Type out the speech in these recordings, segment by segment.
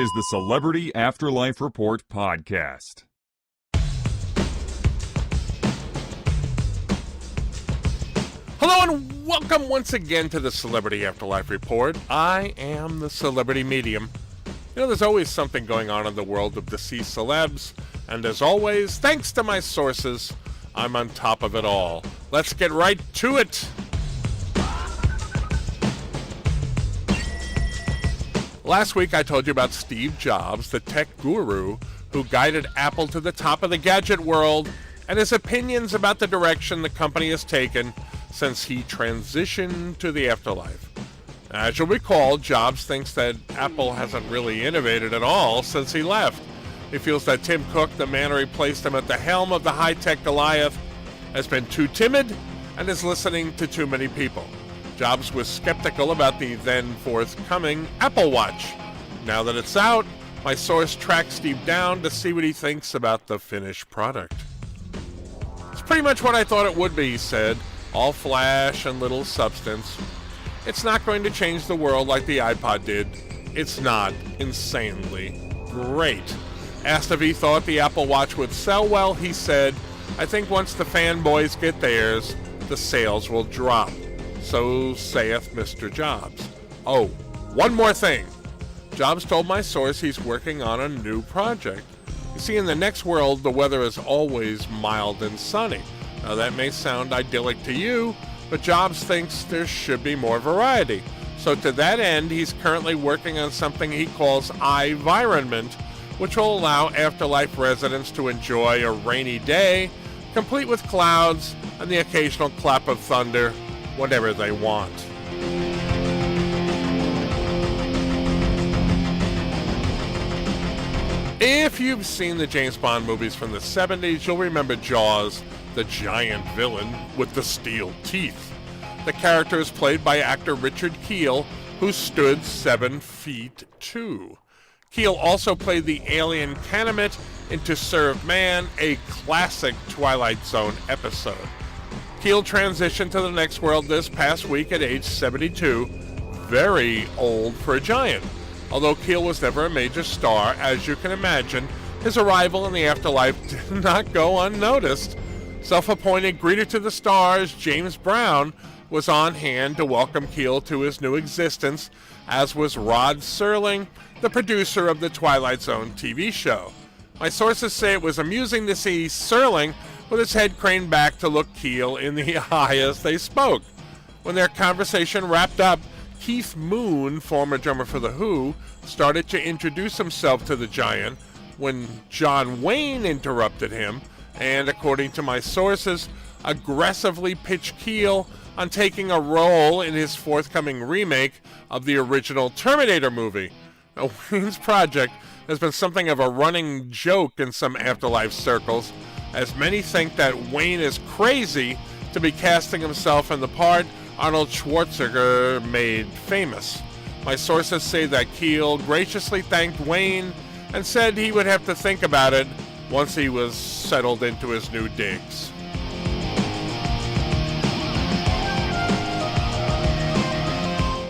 is the Celebrity Afterlife Report podcast. Hello and welcome once again to the Celebrity Afterlife Report. I am the celebrity medium. You know, there's always something going on in the world of deceased celebs, and as always, thanks to my sources, I'm on top of it all. Let's get right to it. Last week I told you about Steve Jobs, the tech guru who guided Apple to the top of the gadget world, and his opinions about the direction the company has taken since he transitioned to the afterlife. As you'll recall, Jobs thinks that Apple hasn't really innovated at all since he left. He feels that Tim Cook, the man who replaced him at the helm of the high-tech Goliath, has been too timid and is listening to too many people. Jobs was skeptical about the then forthcoming Apple Watch. Now that it's out, my source tracked Steve down to see what he thinks about the finished product. It's pretty much what I thought it would be, he said. All flash and little substance. It's not going to change the world like the iPod did. It's not insanely great. Asked if he thought the Apple Watch would sell well, he said, I think once the fanboys get theirs, the sales will drop. So saith Mr. Jobs. Oh, one more thing. Jobs told my source he's working on a new project. You see, in the next world, the weather is always mild and sunny. Now that may sound idyllic to you, but Jobs thinks there should be more variety. So to that end, he's currently working on something he calls iVironment, which will allow afterlife residents to enjoy a rainy day, complete with clouds and the occasional clap of thunder, whatever they want. If you've seen the James Bond movies from the 70s, you'll remember Jaws, the giant villain with the steel teeth. The character is played by actor Richard Kiel, who stood 7 feet 2. Kiel also played the alien Canamet in To Serve Man, a classic Twilight Zone episode. Kiel transitioned to the next world this past week at age 72, very old for a giant. Although Kiel was never a major star, as you can imagine, his arrival in the afterlife did not go unnoticed. Self-appointed greeter to the stars, James Brown, was on hand to welcome Kiel to his new existence, as was Rod Serling, the producer of the Twilight Zone TV show. My sources say it was amusing to see Serling with his head craned back to look Kiel in the eye as they spoke. When their conversation wrapped up, Keith Moon, former drummer for The Who, started to introduce himself to the giant when John Wayne interrupted him and, according to my sources, aggressively pitched Kiel on taking a role in his forthcoming remake of the original Terminator movie. Now, Wayne's project has been something of a running joke in some afterlife circles, as many think that Wayne is crazy to be casting himself in the part Arnold Schwarzenegger made famous. My sources say that Kiel graciously thanked Wayne and said he would have to think about it once he was settled into his new digs.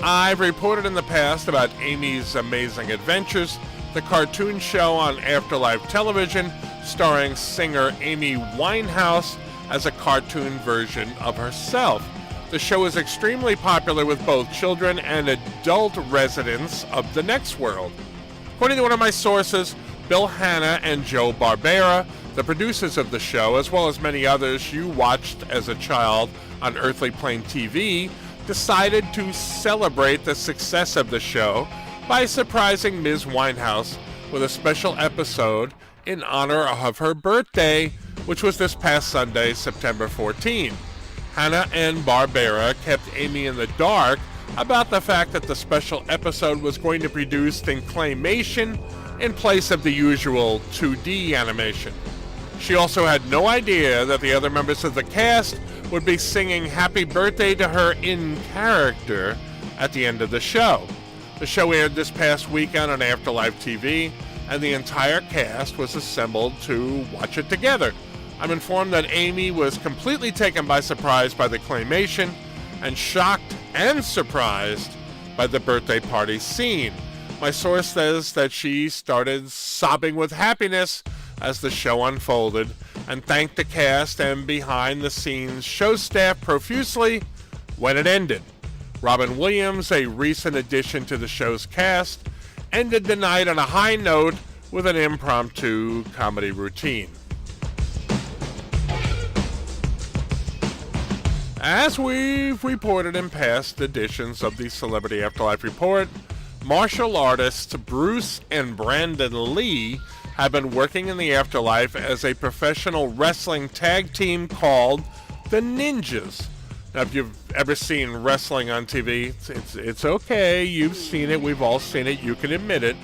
I've reported in the past about Amy's Amazing Adventures, the cartoon show on Afterlife television starring singer Amy Winehouse as a cartoon version of herself. The show is extremely popular with both children and adult residents of the next world. According to one of my sources, Bill Hanna and Joe Barbera, the producers of the show, as well as many others you watched as a child on Earthly Plane TV, decided to celebrate the success of the show by surprising Ms Winehouse with a special episode in honor of her birthday, which was this past Sunday, September 14. Hanna and Barbera kept Amy in the dark about the fact that the special episode was going to be produced in claymation in place of the usual 2D animation. She also had no idea that the other members of the cast would be singing happy birthday to her in character at the end of the show. The show aired this past weekend on Afterlife TV, and the entire cast was assembled to watch it together. I'm informed that Amy was completely taken by surprise by the claymation and shocked and surprised by the birthday party scene. My source says that she started sobbing with happiness as the show unfolded and thanked the cast and behind-the-scenes show staff profusely when it ended. Robin Williams, a recent addition to the show's cast, ended the night on a high note with an impromptu comedy routine. As we've reported in past editions of the Celebrity Afterlife Report, martial artists Bruce and Brandon Lee have been working in the afterlife as a professional wrestling tag team called the Ninjas. Now, if you've ever seen wrestling on TV, it's okay. You've seen it. We've all seen it. You can admit it.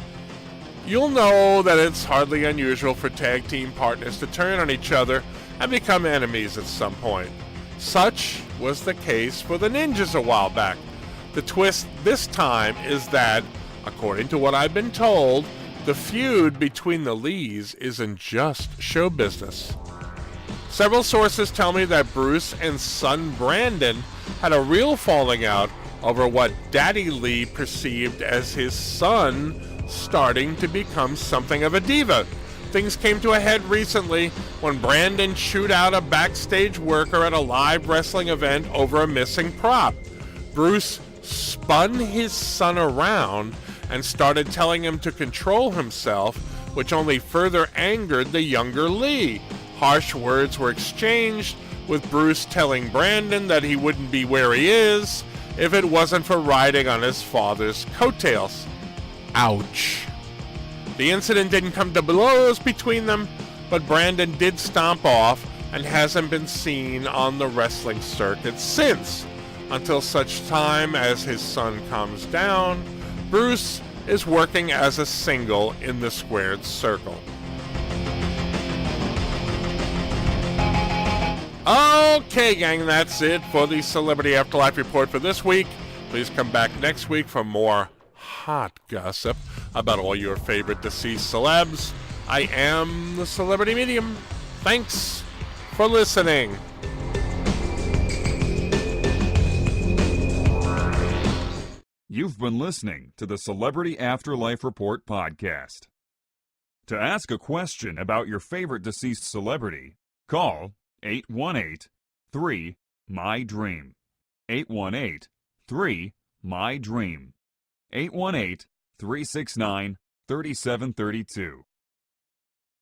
You'll know that it's hardly unusual for tag team partners to turn on each other and become enemies at some point. Such was the case for the Ninjas a while back. The twist this time is that, according to what I've been told, the feud between the Lees isn't just show business. Several sources tell me that Bruce and son Brandon had a real falling out over what Daddy Lee perceived as his son starting to become something of a diva. Things came to a head recently when Brandon chewed out a backstage worker at a live wrestling event over a missing prop. Bruce spun his son around and started telling him to control himself, which only further angered the younger Lee. Harsh words were exchanged, with Bruce telling Brandon that he wouldn't be where he is if it wasn't for riding on his father's coattails. Ouch. The incident didn't come to blows between them, but Brandon did stomp off and hasn't been seen on the wrestling circuit since. Until such time as his son calms down, Bruce is working as a single in the squared circle. Okay, gang, that's it for the Celebrity Afterlife Report for this week. Please come back next week for more hot gossip about all your favorite deceased celebs. I am the Celebrity Medium. Thanks for listening. You've been listening to the Celebrity Afterlife Report podcast. To ask a question about your favorite deceased celebrity, call 818-3-MY-DREAM. 818-3-MY-DREAM. 818-369-3732.